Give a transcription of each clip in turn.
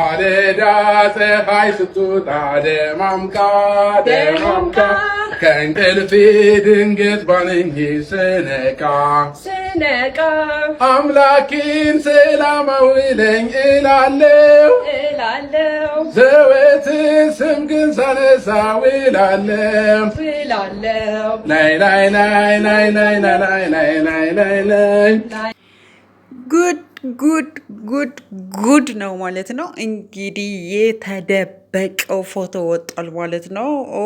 አለዳ ፀሐይ ስትወጣ ደማምቃ ከእንቅልፌ ድንገት ባነኝ ስነቃ አምላኬን ሰላም አውለኝ እላለሁ ዘወትር ስም ግን ሳነሳ ውላለሁ ላይ ላይ ላይ ላይ ላይ ላይ ላይ ላይ ላይ ላይ ጉድ ጉድ ጉድ ጉድ ነው ማለት ነው። እንግዲህ የተደበቀው ፎቶ ወጧል ማለት ነው። ኦ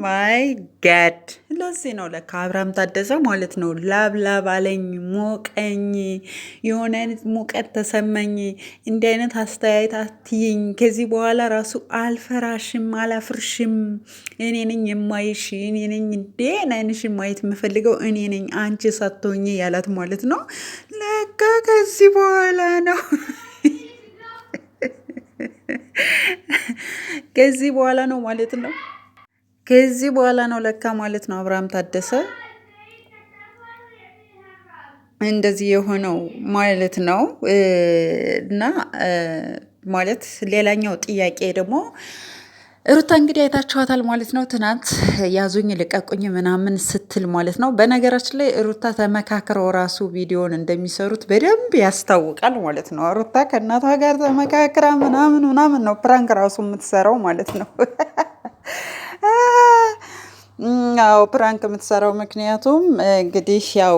ማይ ጋድ! ለዚህ ነው ለካ አብርሃም ታደሰ ማለት ነው ላብ ላብ አለኝ፣ ሞቀኝ፣ የሆነ አይነት ሙቀት ተሰማኝ። እንዲህ አይነት አስተያየት አትይኝ። ከዚህ በኋላ ራሱ አልፈራሽም፣ አላፍርሽም። እኔ ነኝ የማይሽ፣ እኔ ነኝ እንዴ አይንሽን ማየት የምፈልገው እኔ ነኝ፣ አንቺ ሳትሆኚ ያላት ማለት ነው። ለካ ከዚህ በኋላ ነው ከዚህ በኋላ ነው ማለት ነው። ከዚህ በኋላ ነው ለካ ማለት ነው አብርሃም ታደሰ እንደዚህ የሆነው ማለት ነው። እና ማለት ሌላኛው ጥያቄ ደግሞ ሩታ እንግዲህ አይታችኋታል ማለት ነው። ትናንት ያዙኝ ልቀቁኝ ምናምን ስትል ማለት ነው። በነገራችን ላይ ሩታ ተመካክረው ራሱ ቪዲዮን እንደሚሰሩት በደንብ ያስታውቃል ማለት ነው። ሩታ ከእናቷ ጋር ተመካክራ ምናምን ምናምን ነው ፕራንክ ራሱ የምትሰራው ማለት ነው። ያው ፕራንክ የምትሰራው ምክንያቱም እንግዲህ ያው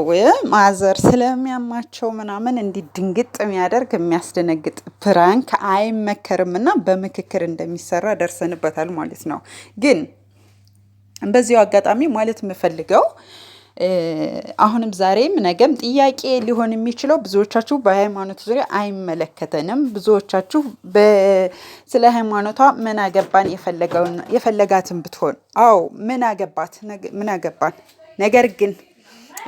ማዘር ስለሚያማቸው ምናምን እንዲህ ድንግጥ የሚያደርግ የሚያስደነግጥ ፕራንክ አይመከርም እና በምክክር እንደሚሰራ ደርሰንበታል ማለት ነው። ግን በዚሁ አጋጣሚ ማለት የምፈልገው አሁንም ዛሬም ነገም ጥያቄ ሊሆን የሚችለው ብዙዎቻችሁ በሃይማኖት ዙሪያ አይመለከተንም፣ ብዙዎቻችሁ ስለ ሃይማኖቷ ምን አገባን የፈለጋትን ብትሆን አዎ ምን አገባን፣ ነገር ግን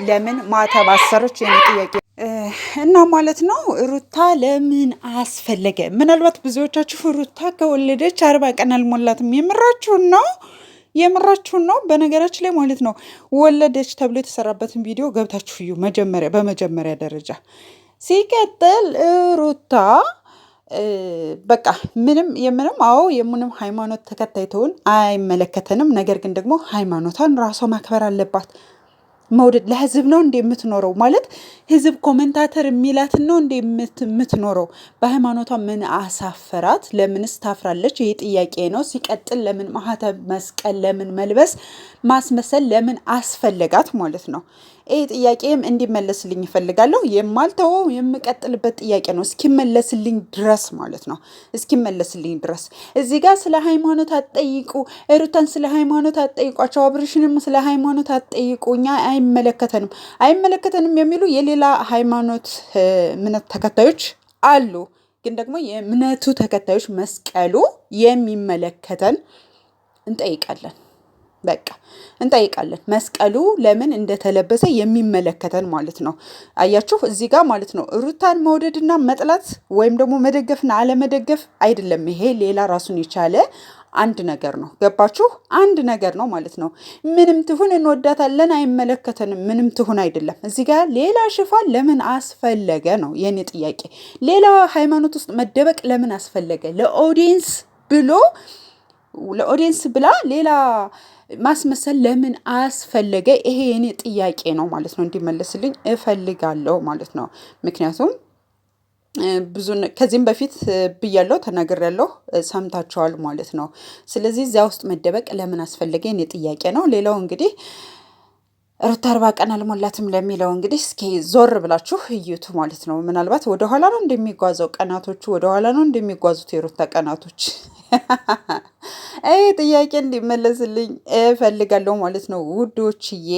ለምን ማተብ አሰረች የኔ ጥያቄ እና ማለት ነው። ሩታ ለምን አስፈለገ? ምናልባት ብዙዎቻችሁ ሩታ ከወለደች 40 ቀን አልሞላትም። የምራችሁን ነው። በነገራችን ላይ ማለት ነው ወለደች ተብሎ የተሰራበትን ቪዲዮ ገብታችሁ እዩ በመጀመሪያ ደረጃ። ሲቀጥል ሩታ በቃ ምንም የምንም ሃይማኖት ተከታይ ትሆን አይመለከተንም። ነገር ግን ደግሞ ሃይማኖቷን ራሷ ማክበር አለባት። መውደድ ለህዝብ ነው እንደ የምትኖረው ማለት ህዝብ ኮሜንታተር የሚላትን ነው እንደ የምትኖረው። በሃይማኖቷ ምን አሳፈራት? ለምንስ ታፍራለች? ይህ ጥያቄ ነው። ሲቀጥል ለምን ማህተብ መስቀል ለምን መልበስ ማስመሰል ለምን አስፈለጋት ማለት ነው። ይህ ጥያቄም እንዲመለስልኝ ይፈልጋለሁ። የማልተወው የምቀጥልበት ጥያቄ ነው እስኪመለስልኝ ድረስ ማለት ነው። እስኪመለስልኝ ድረስ እዚህ ጋር ስለ ሃይማኖት አትጠይቁ፣ ሩታን ስለ ሃይማኖት አትጠይቋቸው፣ አብርሽንም ስለ ሃይማኖት አትጠይቁ፣ እኛ አይመለከተንም የሚሉ የሌላ ሃይማኖት እምነት ተከታዮች አሉ። ግን ደግሞ የእምነቱ ተከታዮች መስቀሉ የሚመለከተን እንጠይቃለን። በቃ እንጠይቃለን። መስቀሉ ለምን እንደተለበሰ የሚመለከተን ማለት ነው። አያችሁ እዚህ ጋር ማለት ነው ሩታን መውደድና መጥላት ወይም ደግሞ መደገፍና አለመደገፍ አይደለም። ይሄ ሌላ ራሱን የቻለ አንድ ነገር ነው። ገባችሁ? አንድ ነገር ነው ማለት ነው። ምንም ትሁን እንወዳታለን፣ አይመለከተንም። ምንም ትሁን አይደለም። እዚህ ጋር ሌላ ሽፋን ለምን አስፈለገ ነው የኔ ጥያቄ። ሌላ ሃይማኖት ውስጥ መደበቅ ለምን አስፈለገ? ለኦዲየንስ ብላ ሌላ ማስመሰል ለምን አስፈለገ? ይሄ የኔ ጥያቄ ነው ማለት ነው። እንዲመለስልኝ እፈልጋለሁ ማለት ነው። ምክንያቱም ከዚህም በፊት ብያለሁ፣ ተናግሬያለሁ፣ ሰምታችኋል ማለት ነው። ስለዚህ እዚያ ውስጥ መደበቅ ለምን አስፈለገ የኔ ጥያቄ ነው። ሌላው እንግዲህ ሩታ 40 ቀን አልሞላትም ለሚለው እንግዲህ እስኪ ዞር ብላችሁ እዩት ማለት ነው። ምናልባት ወደኋላ ነው እንደሚጓዘው ቀናቶቹ፣ ወደኋላ ነው እንደሚጓዙት የሩታ ቀናቶች። ጥያቄ እንዲመለስልኝ እፈልጋለሁ ማለት ነው ውዶችዬ።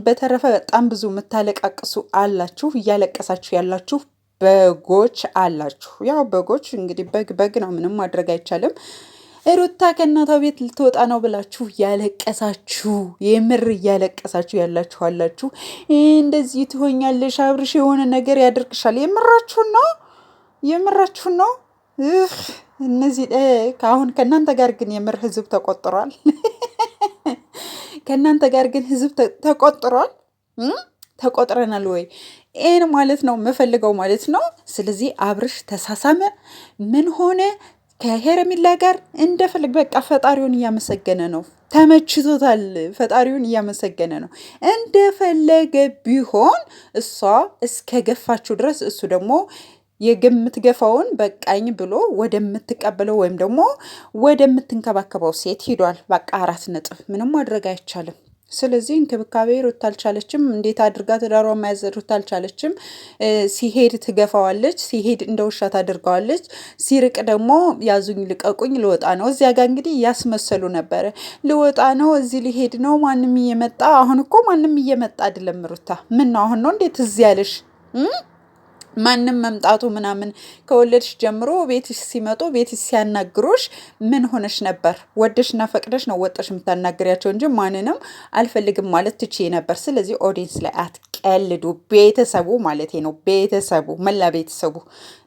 በተረፈ በጣም ብዙ የምታለቃቅሱ አላችሁ፣ እያለቀሳችሁ ያላችሁ በጎች አላችሁ። ያው በጎች እንግዲህ በግ ነው፣ ምንም ማድረግ አይቻልም። ሩታ ከእናቷ ቤት ልትወጣ ነው ብላችሁ ያለቀሳችሁ፣ የምር እያለቀሳችሁ ያላችሁ አላችሁ። እንደዚህ ትሆኛለሽ፣ አብርሽ የሆነ ነገር ያደርግሻል። የምራችሁን ነው። እነዚህ አሁን ከእናንተ ጋር ግን የምር ህዝብ ተቆጥሯል። ከእናንተ ጋር ግን ህዝብ ተቆጥሯል። ተቆጥረናል ወይ? ይሄን ማለት ነው የምፈልገው ማለት ነው። ስለዚህ አብርሽ ተሳሳመ፣ ምን ሆነ ከሄረሚላ ጋር እንደፈለግ በቃ ፈጣሪውን እያመሰገነ ነው። ተመችቶታል። ፈጣሪውን እያመሰገነ ነው። እንደፈለገ ቢሆን እሷ እስከ ገፋችሁ ድረስ እሱ ደግሞ የምትገፋውን በቃኝ ብሎ ወደምትቀበለው ወይም ደግሞ ወደምትንከባከበው ሴት ሂዷል። በቃ 4 ምንም ማድረግ አይቻልም። ስለዚህ እንክብካቤ ሩታ አልቻለችም። እንዴት አድርጋ ትዳሯ መያዝ ሩታ አልቻለችም። ሲሄድ ትገፋዋለች፣ ሲሄድ እንደ ውሻ ታደርገዋለች፣ ሲርቅ ደግሞ ያዙኝ ልቀቁኝ ልወጣ ነው። እዚያ ጋር እንግዲህ እያስመሰሉ ነበረ። ልወጣ ነው፣ እዚህ ሊሄድ ነው፣ ማንም እየመጣ አሁን እኮ ማንም እየመጣ አይደለም ሩታ። ምን ነው አሁን ነው እንዴት እዚህ ያለሽ? ማንም መምጣቱ ምናምን ከወለድሽ ጀምሮ ቤትሽ ሲመጡ ቤትሽ ሲያናግሩሽ ምን ሆነሽ ነበር? ወደሽና ፈቅደሽ ነው ወጣሽ የምታናግሪያቸው እንጂ ማንንም አልፈልግም ማለት ትችይ ነበር። ስለዚህ ኦዲየንስ ላይ አትቀልዱ። ቤተሰቡ ማለት ነው፣ ቤተሰቡ መላ ቤተሰቡ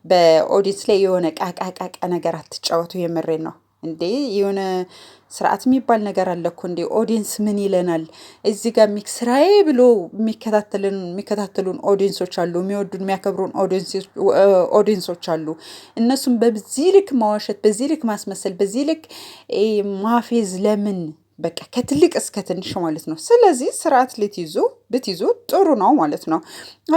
በኦዲየንስ ላይ የሆነ ቃቃቃቃ ነገር አትጫወቱ። የምሬን ነው እንዴ! የሆነ ስርዓት የሚባል ነገር አለ እኮ እንዴ! ኦዲየንስ ምን ይለናል? እዚህ ጋር ስራዬ ብሎ የሚከታተሉን ኦዲየንሶች አሉ፣ የሚወዱን የሚያከብሩን ኦዲየንሶች አሉ። እነሱም በዚህ ልክ ማዋሸት፣ በዚህ ልክ ማስመሰል፣ በዚህ ልክ ማፌዝ ለምን? በቃ ከትልቅ እስከ ትንሽ ማለት ነው። ስለዚህ ስርዓት ብትይዙ ጥሩ ነው ማለት ነው።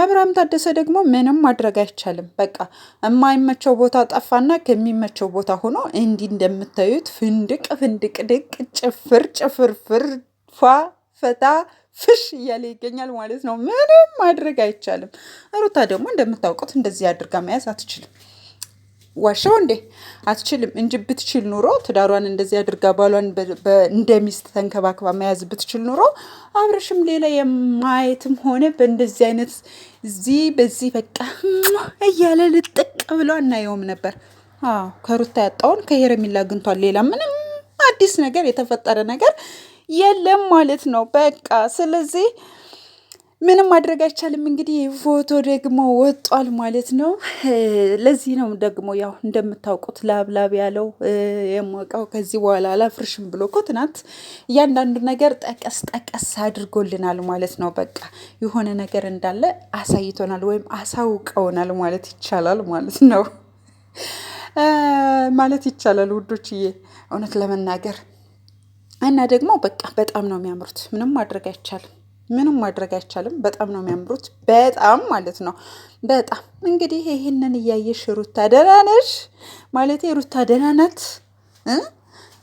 አብርሃም ታደሰ ደግሞ ምንም ማድረግ አይቻልም። በቃ የማይመቸው ቦታ ጠፋና ከሚመቸው ቦታ ሆኖ እንዲህ እንደምታዩት ፍንድቅ ድቅ ጭፍርፍር ፏ ፈታ ፍሽ እያለ ይገኛል ማለት ነው። ምንም ማድረግ አይቻልም። ሩታ ደግሞ እንደምታውቁት እንደዚህ አድርጋ መያዝ አትችልም። ዋሻው እንዴ አትችልም እንጂ ብትችል ኑሮ ትዳሯን እንደዚህ አድርጋ ባሏን እንደ ሚስት ተንከባክባ መያዝ ብትችል ኑሮ አብርሽም ሌላ የማየትም ሆነ በእንደዚህ አይነት በዚህ በቃ እያለ ልጥቅ ብሎ አናየውም ነበር። ከሩታ ያጣውን ከሄረሚላ አግኝቷል። ሌላ ምንም አዲስ ነገር የተፈጠረ ነገር የለም ማለት ነው። በቃ ስለዚህ ምንም ማድረግ አይቻልም። እንግዲህ ፎቶ ደግሞ ወጧል ማለት ነው። ለዚህ ነው ደግሞ ያው እንደምታውቁት ላብላብ ያለው የሞቀው ከዚህ በኋላ አላፍርሽም ብሎ እኮ ትናንት እያንዳንዱ ነገር ጠቀስ አድርጎልናል ማለት ነው። በቃ የሆነ ነገር እንዳለ አሳይቶናል ወይም አሳውቀውናል ማለት ይቻላል ማለት ነው። ማለት ይቻላል ውዶችዬ፣ እውነት ለመናገር እና ደግሞ በቃ በጣም ነው የሚያምሩት። ምንም ማድረግ አይቻልም። በጣም ነው የሚያምሩት። በጣም ማለት ነው። በጣም እንግዲህ ይህንን እያየሽ ሩታ ደህና ነሽ ማለት ሩታ ደህና ናት።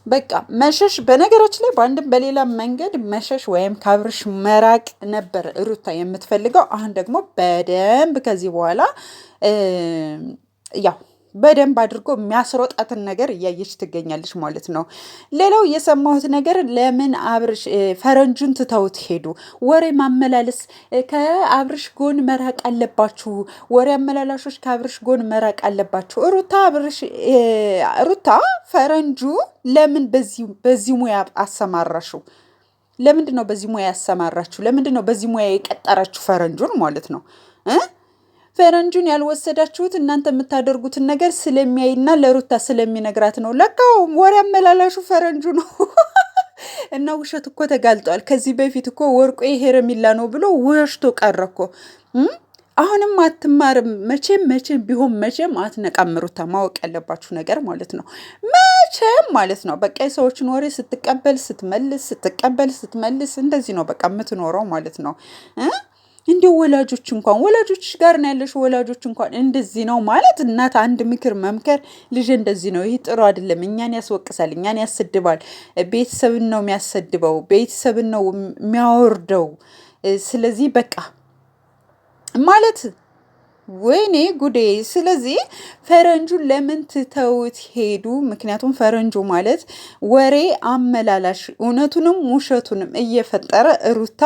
በቃ መሸሽ፣ በነገራችን ላይ በአንድም በሌላ መንገድ መሸሽ ወይም ከአብርሽ መራቅ ነበር ሩታ የምትፈልገው። አሁን ደግሞ በደንብ ከዚህ በኋላ ያው በደንብ አድርጎ የሚያስሮጣትን ነገር እያየች ትገኛለች ማለት ነው። ሌላው የሰማሁት ነገር ለምን አብርሽ ፈረንጁን ትተውት ሄዱ? ወሬ ማመላለስ ከአብርሽ ጎን መራቅ አለባችሁ። ወሬ አመላላሾች ከአብርሽ ጎን መራቅ አለባችሁ። ሩታ ፈረንጁ ለምን በዚህ ሙያ አሰማራችሁ? ለምንድን ነው በዚህ ሙያ ያሰማራችሁ? ለምንድን ነው በዚህ ሙያ የቀጠራችሁ ፈረንጁን ማለት ነው? ፈረንጁን ያልወሰዳችሁት እናንተ የምታደርጉትን ነገር ስለሚያይና ለሩታ ስለሚነግራት ነው። ለካ ወሬ አመላላሹ ፈረንጁ ነው። እና ውሸት እኮ ተጋልጧል። ከዚህ በፊት እኮ ወርቁ ሄረሚላ ነው ብሎ ወሽቶ ቀረ እኮ። አሁንም አትማርም። መቼም ቢሆን መቼም አትነቃም ሩታ። ማወቅ ያለባችሁ ነገር ማለት ነው። መቼም ማለት ነው በቃ የሰዎችን ወሬ ስትቀበል ስትመልስ እንደዚህ ነው በቃ የምትኖረው ማለት ነው። እንዲሁ ወላጆች ጋር ነው ያለሽ። ወላጆች እንኳን እንደዚህ ነው ማለት እናት አንድ ምክር መምከር ልጅ እንደዚህ ነው፣ ይህ ጥሩ አይደለም፣ እኛን ያስወቅሳል፣ እኛን ያሰድባል፣ ቤተሰብን ነው የሚያሰድበው፣ ቤተሰብን ነው የሚያወርደው። ስለዚህ በቃ ማለት ወይኔ ጉዴ። ስለዚህ ፈረንጁን ለምን ትተውት ሄዱ? ምክንያቱም ፈረንጁ ማለት ወሬ አመላላሽ እውነቱንም ውሸቱንም እየፈጠረ ሩታ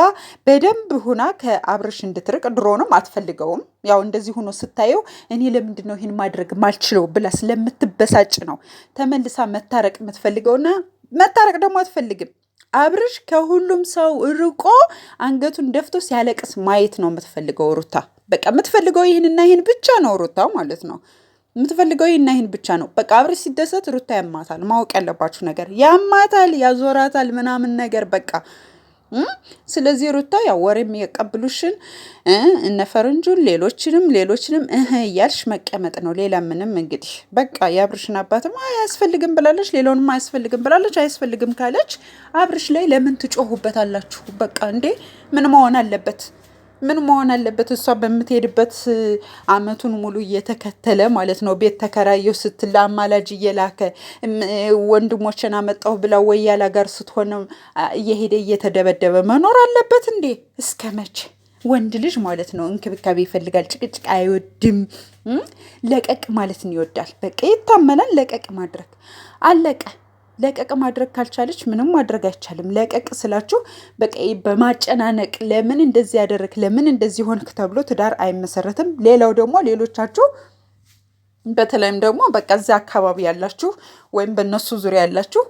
በደንብ ሁና ከአብርሽ እንድትርቅ ድሮንም አትፈልገውም። ያው እንደዚህ ሆኖ ስታየው እኔ ለምንድን ነው ይህን ማድረግ ማልችለው ብላ ስለምትበሳጭ ነው ተመልሳ መታረቅ የምትፈልገውና መታረቅ ደግሞ አትፈልግም። አብርሽ ከሁሉም ሰው ርቆ አንገቱን ደፍቶ ሲያለቅስ ማየት ነው የምትፈልገው ሩታ። በቃ የምትፈልገው ይህንና ይህን ብቻ ነው ሩታ ማለት ነው። የምትፈልገው ይህንና ይህን ብቻ ነው። በቃ አብርሽ ሲደሰት ሩታ ያማታል። ማወቅ ያለባችሁ ነገር ያማታል፣ ያዞራታል ምናምን ነገር በቃ ስለዚህ ሩታ ያው ወሬ የሚያቀብሉሽን እነ ፈረንጁን ሌሎችንም እያልሽ መቀመጥ ነው። ሌላ ምንም እንግዲህ በቃ የአብርሽን አባትም አያስፈልግም ብላለች፣ ሌላውንም አያስፈልግም ብላለች። አያስፈልግም ካለች አብርሽ ላይ ለምን ትጮሁበታላችሁ? በቃ እንዴ ምን መሆን አለበት? ምን መሆን አለበት? እሷ በምትሄድበት አመቱን ሙሉ እየተከተለ ማለት ነው። ቤት ተከራየሁ ስትል አማላጅ እየላከ ወንድሞችን አመጣሁ ብላ ወያላ ጋር ስትሆን እየሄደ እየተደበደበ መኖር አለበት እንዴ? እስከ መቼ? ወንድ ልጅ ማለት ነው እንክብካቤ ይፈልጋል፣ ጭቅጭቅ አይወድም። ለቀቅ ማለትን ይወዳል። በቃ ይታመናል። ለቀቅ ማድረግ አለቀ። ለቀቅ ማድረግ ካልቻለች ምንም ማድረግ አይቻልም። ለቀቅ ስላችሁ በቃ በማጨናነቅ ለምን እንደዚህ ያደረግ ለምን እንደዚህ ሆንክ ተብሎ ትዳር አይመሰረትም። ሌላው ደግሞ ሌሎቻችሁ በተለይም ደግሞ በቃ እዚያ አካባቢ ያላችሁ ወይም በእነሱ ዙሪያ ያላችሁ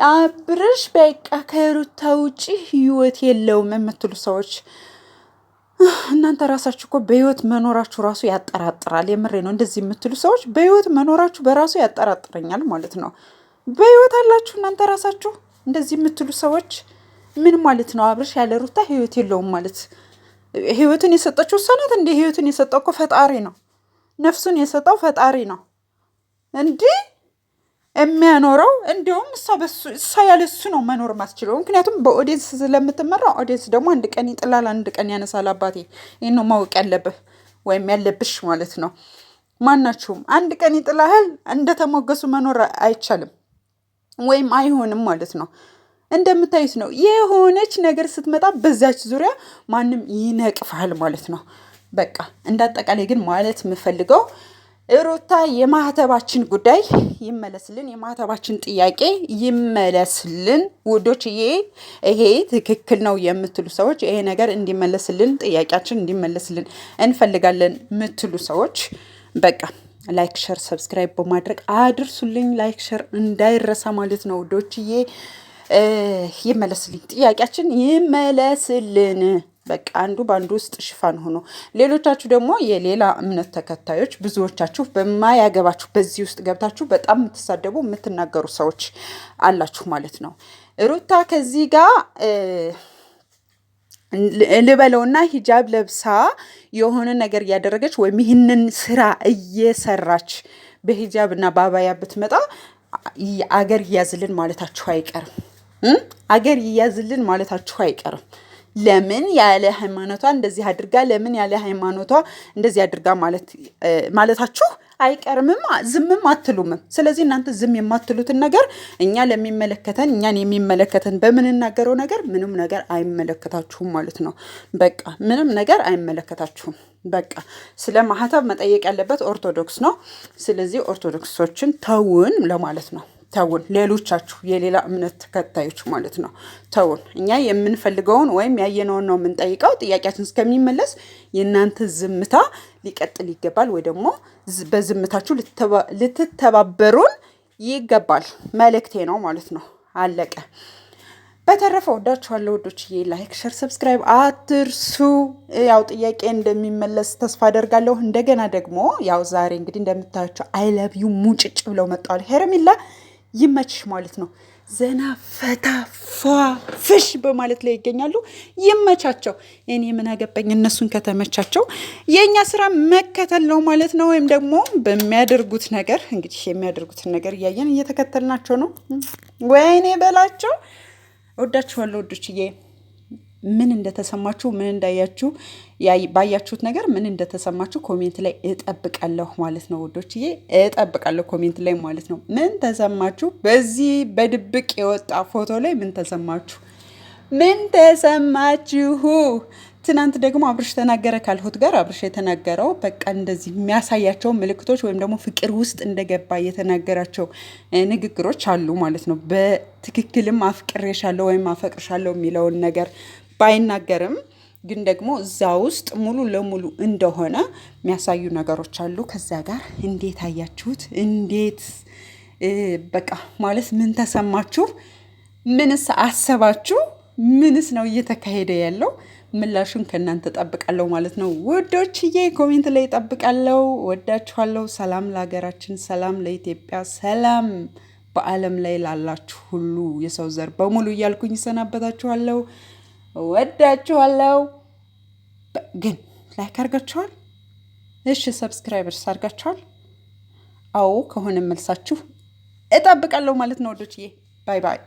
አብርሽ በቃ ከሩታ ውጪ ህይወት የለውም የምትሉ ሰዎች እናንተ ራሳችሁ እኮ በህይወት መኖራችሁ ራሱ ያጠራጥራል። የምሬ ነው። እንደዚህ የምትሉ ሰዎች በህይወት መኖራችሁ በራሱ ያጠራጥረኛል ማለት ነው። በህይወት አላችሁ እናንተ ራሳችሁ እንደዚህ የምትሉ ሰዎች ምን ማለት ነው? አብርሽ ያለ ሩታ ህይወት የለውም ማለት? ህይወትን የሰጠችው እሷ ናት እንዴ? ህይወትን የሰጠው እኮ ፈጣሪ ነው። ነፍሱን የሰጠው ፈጣሪ ነው እንዲህ የሚያኖረው። እንዲሁም እሷ ያለ እሱ ነው መኖር ማስችለው። ምክንያቱም በኦዲየንስ ስለምትመራ፣ ኦዲየንስ ደግሞ አንድ ቀን ይጥላል፣ አንድ ቀን ያነሳል። አባቴ ይህን ነው ማወቅ ያለብህ ወይም ያለብሽ ማለት ነው። ማናችሁም አንድ ቀን ይጥላል። እንደተሞገሱ መኖር አይቻልም ወይም አይሆንም ማለት ነው። እንደምታዩት ነው። የሆነች ነገር ስትመጣ በዛች ዙሪያ ማንም ይነቅፋል ማለት ነው። በቃ እንዳጠቃላይ ግን ማለት የምፈልገው ሩታ የማህተባችን ጉዳይ ይመለስልን፣ የማህተባችን ጥያቄ ይመለስልን ውዶችዬ። ይሄ ትክክል ነው የምትሉ ሰዎች ይሄ ነገር እንዲመለስልን፣ ጥያቄያችን እንዲመለስልን እንፈልጋለን የምትሉ ሰዎች በቃ ላይክ ሸር ሰብስክራይብ በማድረግ አድርሱልኝ። ላይክ ሸር እንዳይረሳ ማለት ነው ውዶችዬ። ይመለስልኝ፣ ጥያቄያችን ይመለስልን። በቃ አንዱ በአንዱ ውስጥ ሽፋን ሆኖ ሌሎቻችሁ ደግሞ የሌላ እምነት ተከታዮች ብዙዎቻችሁ በማያገባችሁ በዚህ ውስጥ ገብታችሁ በጣም የምትሳደቡ የምትናገሩ ሰዎች አላችሁ ማለት ነው። ሩታ ከዚህ ጋር ልበለውና ሂጃብ ለብሳ የሆነ ነገር እያደረገች ወይም ይህንን ስራ እየሰራች በሂጃብ እና በአባያ ብትመጣ አገር ይያዝልን ማለታችሁ አይቀርም። አገር ይያዝልን ማለታችሁ አይቀርም። ለምን ያለ ሃይማኖቷ እንደዚህ አድርጋ ለምን ያለ ሃይማኖቷ እንደዚህ አድርጋ ማለታችሁ አይቀርምም። ዝምም አትሉምም። ስለዚህ እናንተ ዝም የማትሉትን ነገር እኛን የሚመለከተን በምንናገረው ነገር ምንም ነገር አይመለከታችሁም ማለት ነው። በቃ ምንም ነገር አይመለከታችሁም። በቃ ስለ ማህተብ መጠየቅ ያለበት ኦርቶዶክስ ነው። ስለዚህ ኦርቶዶክሶችን ተውን ለማለት ነው። ተውን፣ ሌሎቻችሁ የሌላ እምነት ተከታዮች ማለት ነው። ተውን። እኛ የምንፈልገውን ወይም ያየነውን ነው የምንጠይቀው። ጥያቄያችን እስከሚመለስ የእናንተ ዝምታ ሊቀጥል ይገባል፣ ወይ ደግሞ በዝምታችሁ ልትተባበሩን ይገባል። መልእክቴ ነው ማለት ነው። አለቀ። በተረፈ ወዳችኋለሁ ወዶችዬ። ላይክ ሸር ሰብስክራይብ አትርሱ። ያው ጥያቄ እንደሚመለስ ተስፋ አደርጋለሁ። እንደገና ደግሞ ያው ዛሬ እንግዲህ እንደምታያቸው አይ ላቭ ዩ ሙጭጭ ብለው መጣዋል። ሄርሜላ ይመችሽ ማለት ነው። ዘና ፈታ ፏ ፍሽ በማለት ላይ ይገኛሉ። ይመቻቸው። እኔ ምን አገባኝ፣ እነሱን ከተመቻቸው የእኛ ስራ መከተል ነው ማለት ነው። ወይም ደግሞ በሚያደርጉት ነገር እንግዲህ የሚያደርጉትን ነገር እያየን እየተከተልናቸው ነው። ወይኔ በላቸው። ወዳችኋለሁ ወዶችዬ። ምን እንደተሰማችሁ ምን እንዳያችሁ ባያችሁት ነገር ምን እንደተሰማችሁ ኮሜንት ላይ እጠብቃለሁ ማለት ነው ወዶችዬ። እጠብቃለሁ ኮሜንት ላይ ማለት ነው። ምን ተሰማችሁ? በዚህ በድብቅ የወጣ ፎቶ ላይ ምን ተሰማችሁ? ምን ተሰማችሁ? ትናንት ደግሞ አብርሽ ተናገረ ካልሁት ጋር አብርሽ የተናገረው በቃ እንደዚህ የሚያሳያቸው ምልክቶች ወይም ደግሞ ፍቅር ውስጥ እንደገባ የተናገራቸው ንግግሮች አሉ ማለት ነው። በትክክልም አፍቅሬሻለሁ ወይም አፈቅርሻለሁ የሚለውን ነገር ባይናገርም ግን ደግሞ እዛ ውስጥ ሙሉ ለሙሉ እንደሆነ የሚያሳዩ ነገሮች አሉ። ከዛ ጋር እንዴት አያችሁት? እንዴት በቃ ማለት ምን ተሰማችሁ? ምንስ አሰባችሁ? ምንስ ነው እየተካሄደ ያለው? ምላሹን ከእናንተ ጠብቃለሁ ማለት ነው ውዶችዬ። ኮሜንት ላይ ጠብቃለሁ። ወዳችኋለሁ። ሰላም ለሀገራችን፣ ሰላም ለኢትዮጵያ፣ ሰላም በዓለም ላይ ላላችሁ ሁሉ የሰው ዘር በሙሉ እያልኩኝ ይሰናበታችኋለሁ። ወዳችኋለሁ። ግን ላይክ አድርጋችኋል? እሺ ሰብስክራይበርስ አድርጋችኋል? አዎ ከሆነ መልሳችሁ እጠብቃለሁ ማለት ነው ወዶችዬ። ባይ ባይ።